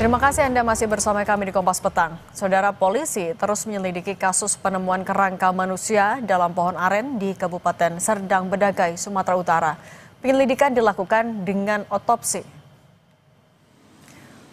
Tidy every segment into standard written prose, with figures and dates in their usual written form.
Terima kasih Anda masih bersama kami di Kompas Petang. Saudara, polisi terus menyelidiki kasus penemuan kerangka manusia dalam pohon aren di Kabupaten Serdang Bedagai, Sumatera Utara. Penyelidikan dilakukan dengan otopsi.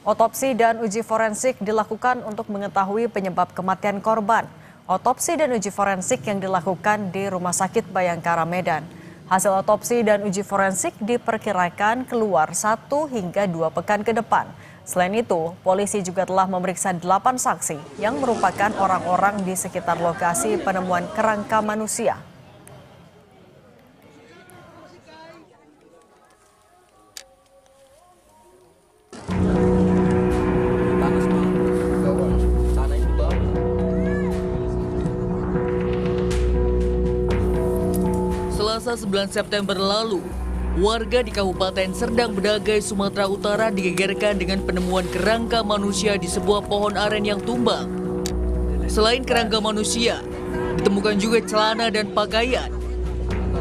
Otopsi dan uji forensik dilakukan untuk mengetahui penyebab kematian korban. Otopsi dan uji forensik yang dilakukan di Rumah Sakit Bayangkara Medan. Hasil otopsi dan uji forensik diperkirakan keluar 1 hingga 2 pekan ke depan. Selain itu, polisi juga telah memeriksa 8 saksi yang merupakan orang-orang di sekitar lokasi penemuan kerangka manusia. Selasa 9 September lalu, warga di Kabupaten Serdang Bedagai, Sumatera Utara digegerkan dengan penemuan kerangka manusia di sebuah pohon aren yang tumbang. Selain kerangka manusia, ditemukan juga celana dan pakaian.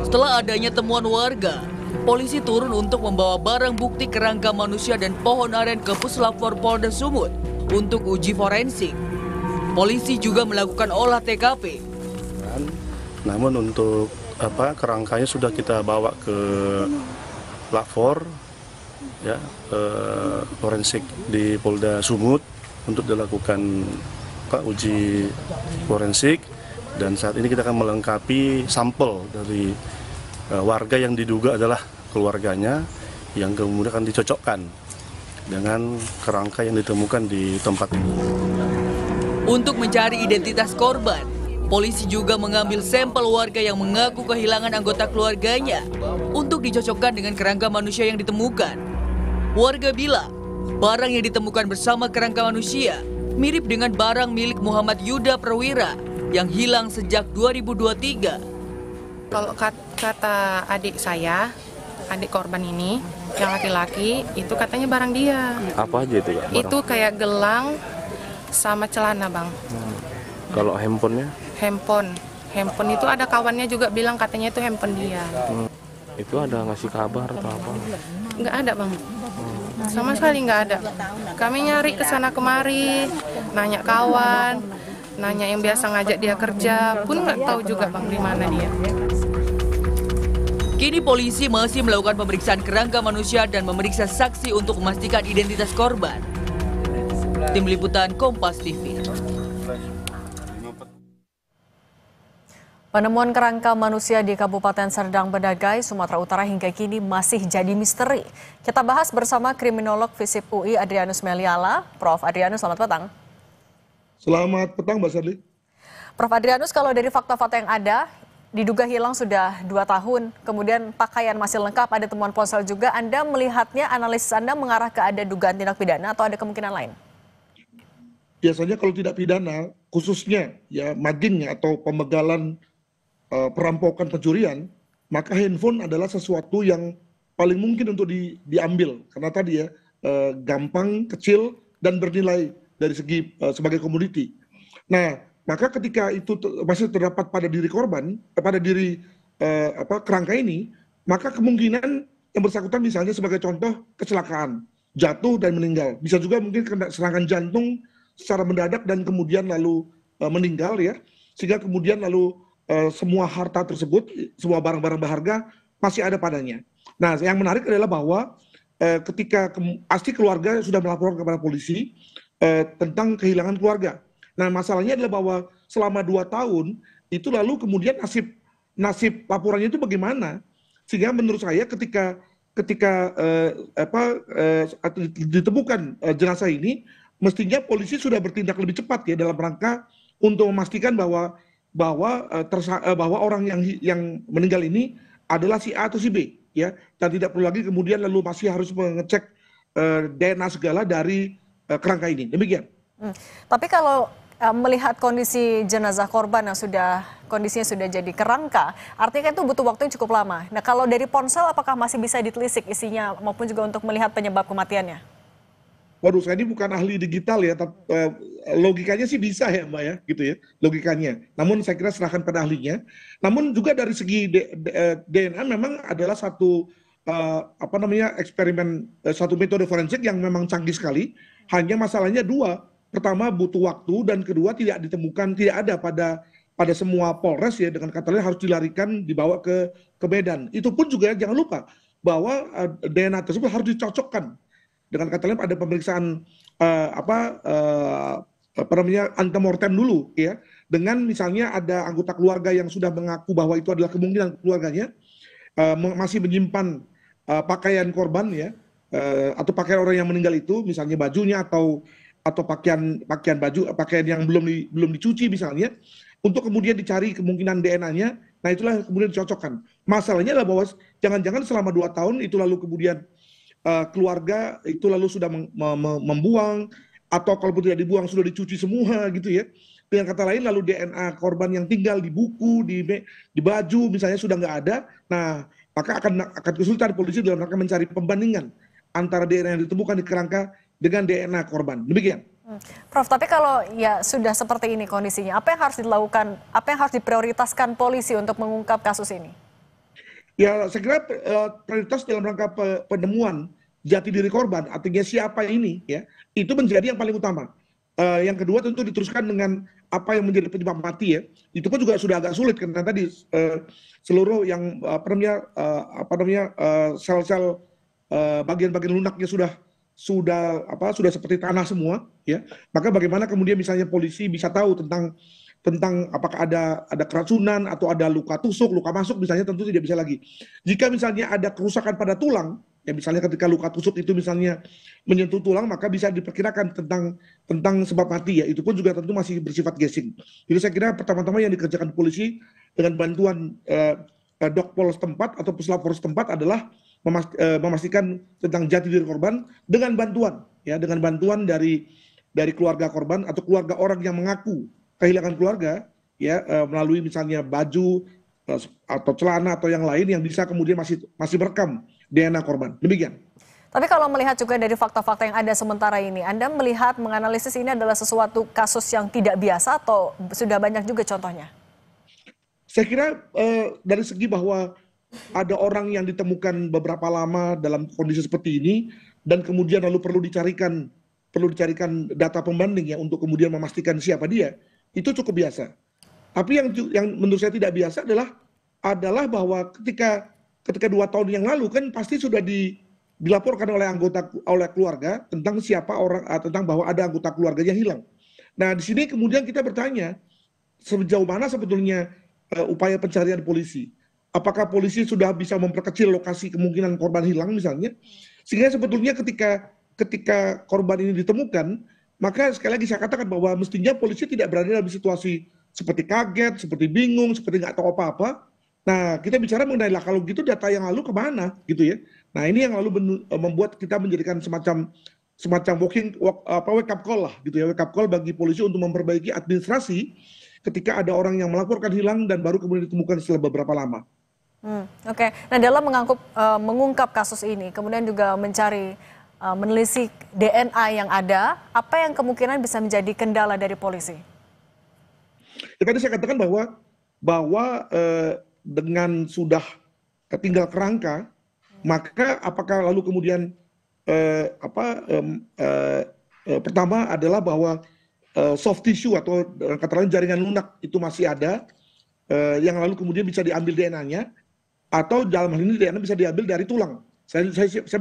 Setelah adanya temuan warga, polisi turun untuk membawa barang bukti kerangka manusia dan pohon aren ke Puslapfor Polda Sumut untuk uji forensik. Polisi juga melakukan olah TKP. Namun untuk kerangkanya sudah kita bawa ke Lapor, ya, forensik di Polda Sumut untuk dilakukan uji forensik, dan saat ini kita akan melengkapi sampel dari warga yang diduga adalah keluarganya, yang kemudian akan dicocokkan dengan kerangka yang ditemukan di tempat ini. Untuk mencari identitas korban, polisi juga mengambil sampel warga yang mengaku kehilangan anggota keluarganya untuk dicocokkan dengan kerangka manusia yang ditemukan. Warga bilang, barang yang ditemukan bersama kerangka manusia mirip dengan barang milik Muhammad Yuda Perwira yang hilang sejak 2023. Kalau kata adik saya, adik korban ini, yang laki-laki, itu katanya barang dia. Apa aja itu, Kak? Itu kayak gelang sama celana, Bang. Kalau handphonenya? Handphone itu ada kawannya juga bilang katanya itu handphone dia. Itu ada ngasih kabar atau apa? Nggak ada, Bang. Sama sekali nggak ada. Kami nyari ke sana kemari, nanya kawan, nanya yang biasa ngajak dia kerja, pun nggak tahu juga, Bang, di mana dia. Kini polisi masih melakukan pemeriksaan kerangka manusia dan memeriksa saksi untuk memastikan identitas korban. Tim Liputan Kompas TV. Penemuan kerangka manusia di Kabupaten Serdang Bedagai, Sumatera Utara hingga kini masih jadi misteri. Kita bahas bersama kriminolog FISIP UI Adrianus Meliala. Prof. Adrianus, selamat petang. Selamat petang, Mbak Sarli. Prof. Adrianus, kalau dari fakta-fakta yang ada, diduga hilang sudah 2 tahun, kemudian pakaian masih lengkap, ada temuan ponsel juga. Anda melihatnya, analisis Anda mengarah ke ada dugaan tindak pidana atau ada kemungkinan lain? Biasanya kalau tidak pidana, khususnya ya mugging atau pembegalan, perampokan, pencurian, maka handphone adalah sesuatu yang paling mungkin untuk diambil karena tadi ya gampang, kecil, dan bernilai dari segi sebagai komoditi. Nah, maka ketika itu masih terdapat pada diri korban, pada diri kerangka ini, maka kemungkinan yang bersangkutan misalnya sebagai contoh kecelakaan, jatuh dan meninggal, bisa juga mungkin kena serangan jantung secara mendadak dan kemudian lalu meninggal, ya, sehingga kemudian lalu semua harta tersebut, semua barang-barang berharga masih ada padanya. Nah, yang menarik adalah bahwa ketika pasti keluarga sudah melaporkan kepada polisi tentang kehilangan keluarga. Nah, masalahnya adalah bahwa selama 2 tahun itu lalu kemudian nasib laporannya itu bagaimana? Sehingga menurut saya ketika ditemukan jenazah ini, mestinya polisi sudah bertindak lebih cepat ya dalam rangka untuk memastikan bahwa orang yang meninggal ini adalah si A atau si B, ya, dan tidak perlu lagi kemudian lalu masih harus mengecek DNA segala dari kerangka ini. Demikian. Tapi kalau melihat kondisi jenazah korban yang kondisinya sudah jadi kerangka, artinya kan itu butuh waktu yang cukup lama. Nah, kalau dari ponsel apakah masih bisa ditelisik isinya maupun juga untuk melihat penyebab kematiannya? Waduh, saya ini bukan ahli digital ya, tapi logikanya sih bisa ya, Mbak, ya, gitu ya, logikanya. Namun saya kira serahkan pada ahlinya. Namun juga dari segi DNA memang adalah satu eksperimen, satu metode forensik yang memang canggih sekali, Hanya masalahnya dua. Pertama butuh waktu dan kedua tidak ditemukan, tidak ada pada semua Polres ya, dengan kata lain harus dilarikan dibawa ke Medan. Itu pun juga jangan lupa bahwa DNA tersebut harus dicocokkan, dengan kata lain ada pemeriksaan apa namanya antemortem dulu ya, dengan misalnya ada anggota keluarga yang sudah mengaku bahwa itu adalah kemungkinan keluarganya masih menyimpan pakaian korban ya, atau pakaian orang yang meninggal itu, misalnya bajunya atau pakaian yang belum dicuci misalnya, untuk kemudian dicari kemungkinan DNA-nya. Nah itulah kemudian dicocokkan. Masalahnya adalah bahwa jangan-jangan selama 2 tahun itu lalu kemudian keluarga itu lalu sudah membuang, atau kalaupun tidak dibuang sudah dicuci semua gitu ya. Dengan kata lain lalu DNA korban yang tinggal di buku, di baju misalnya sudah nggak ada. Nah maka akan kesulitan polisi dalam rangka mencari pembandingan antara DNA yang ditemukan di kerangka dengan DNA korban. Demikian. Prof, tapi kalau ya sudah seperti ini kondisinya, apa yang harus dilakukan, apa yang harus diprioritaskan polisi untuk mengungkap kasus ini? Ya, saya kira prioritas dalam rangka penemuan jati diri korban, artinya siapa ini, ya, itu menjadi yang paling utama. Yang kedua tentu diteruskan dengan apa yang menjadi penyebab mati ya. Itu pun juga sudah agak sulit karena tadi seluruh yang sel-sel bagian-bagian lunaknya sudah seperti tanah semua ya. Maka bagaimana kemudian misalnya polisi bisa tahu tentang apakah ada keracunan atau ada luka tusuk, luka masuk misalnya, tentu tidak bisa lagi. Jika misalnya ada kerusakan pada tulang, ya misalnya ketika luka tusuk itu misalnya menyentuh tulang, maka bisa diperkirakan tentang sebab mati ya. Itu pun juga tentu masih bersifat guessing. Jadi saya kira pertama-tama yang dikerjakan polisi dengan bantuan Dokpol setempat atau Puslapor setempat adalah memastikan tentang jati diri korban dengan bantuan dari keluarga korban atau keluarga orang yang mengaku kehilangan keluarga ya, melalui misalnya baju atau celana atau yang lain yang bisa kemudian masih merekam DNA korban. Demikian. Tapi kalau melihat juga dari fakta-fakta yang ada sementara ini, Anda melihat menganalisis ini adalah sesuatu kasus yang tidak biasa atau sudah banyak juga contohnya? Saya kira dari segi bahwa ada orang yang ditemukan beberapa lama dalam kondisi seperti ini dan kemudian lalu perlu dicarikan data pembanding ya untuk kemudian memastikan siapa dia, itu cukup biasa. Tapi yang menurut saya tidak biasa adalah bahwa ketika 2 tahun yang lalu kan pasti sudah dilaporkan oleh keluarga tentang tentang bahwa ada anggota keluarganya hilang. Nah di sini kemudian kita bertanya sejauh mana sebetulnya upaya pencarian polisi. Apakah polisi sudah bisa memperkecil lokasi kemungkinan korban hilang misalnya, sehingga sebetulnya ketika korban ini ditemukan, maka sekali lagi saya katakan bahwa mestinya polisi tidak berada dalam situasi seperti kaget, seperti bingung, seperti nggak tahu apa-apa. Nah kita bicara mengenai lah kalau gitu data yang lalu kemana gitu ya. Nah ini yang lalu membuat kita menjadikan semacam wake up call lah gitu ya, wake up call bagi polisi untuk memperbaiki administrasi ketika ada orang yang melaporkan hilang dan baru kemudian ditemukan setelah beberapa lama. Oke. Nah dalam mengungkap kasus ini, kemudian juga menelisik DNA yang ada, apa yang kemungkinan bisa menjadi kendala dari polisi? Ya, tadi saya katakan bahwa dengan sudah tinggal kerangka, maka apakah lalu kemudian pertama adalah bahwa soft tissue atau kata lain jaringan lunak itu masih ada, yang lalu kemudian bisa diambil DNA-nya, atau dalam hal ini DNA bisa diambil dari tulang. Saya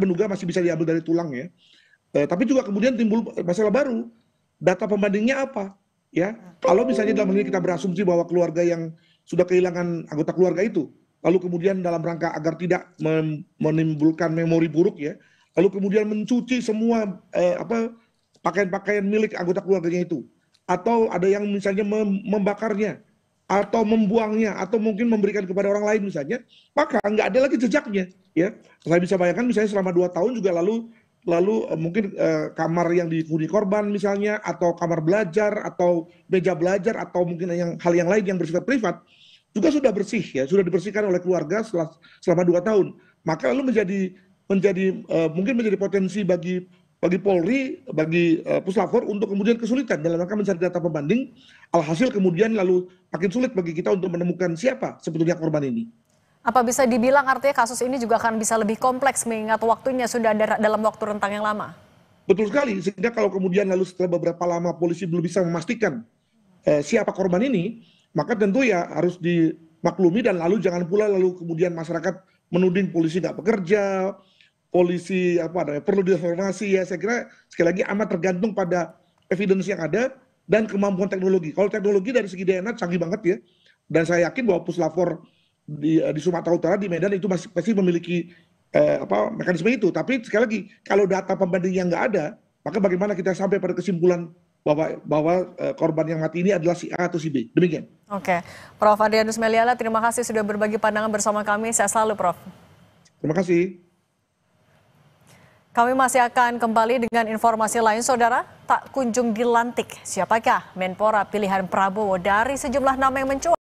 menduga masih bisa diambil dari tulang ya. Tapi juga kemudian timbul masalah baru. Data pembandingnya apa? Ya, kalau misalnya dalam hal ini kita berasumsi bahwa keluarga yang sudah kehilangan anggota keluarga itu, lalu kemudian dalam rangka agar tidak menimbulkan memori buruk ya, lalu kemudian mencuci semua pakaian-pakaian milik anggota keluarganya itu, atau ada yang misalnya membakarnya, atau membuangnya, atau mungkin memberikan kepada orang lain misalnya, maka nggak ada lagi jejaknya. Ya, saya bisa bayangkan misalnya selama 2 tahun juga lalu mungkin kamar yang dihuni korban misalnya, atau kamar belajar, atau meja belajar, atau mungkin hal yang lain yang bersifat privat juga sudah bersih ya, sudah dibersihkan oleh keluarga selama 2 tahun. Maka lalu mungkin menjadi potensi bagi Polri, bagi Puslapor untuk kemudian kesulitan dalam rangka mencari data pembanding. Alhasil kemudian lalu makin sulit bagi kita untuk menemukan siapa sebetulnya korban ini. Apa bisa dibilang artinya kasus ini juga akan bisa lebih kompleks mengingat waktunya sudah ada dalam waktu rentang yang lama? Betul sekali, sehingga kalau kemudian lalu setelah beberapa lama polisi belum bisa memastikan siapa korban ini, maka tentu ya harus dimaklumi dan lalu jangan pula lalu kemudian masyarakat menuding polisi nggak bekerja, polisi apa namanya perlu diinformasi ya. Saya kira sekali lagi amat tergantung pada evidence yang ada dan kemampuan teknologi. Kalau teknologi dari segi DNA canggih banget ya, dan saya yakin bahwa Puslapor di Sumatera Utara di Medan itu masih pasti memiliki mekanisme itu. Tapi sekali lagi kalau data pembanding yang nggak ada, maka bagaimana kita sampai pada kesimpulan bahwa korban yang mati ini adalah si A atau si B. Demikian. Oke, Prof. Adrianus Meliala, terima kasih sudah berbagi pandangan bersama kami. Sehat selalu, Prof. Terima kasih. Kami masih akan kembali dengan informasi lain, Saudara. Tak kunjung dilantik, siapakah Menpora pilihan Prabowo dari sejumlah nama yang mencuat?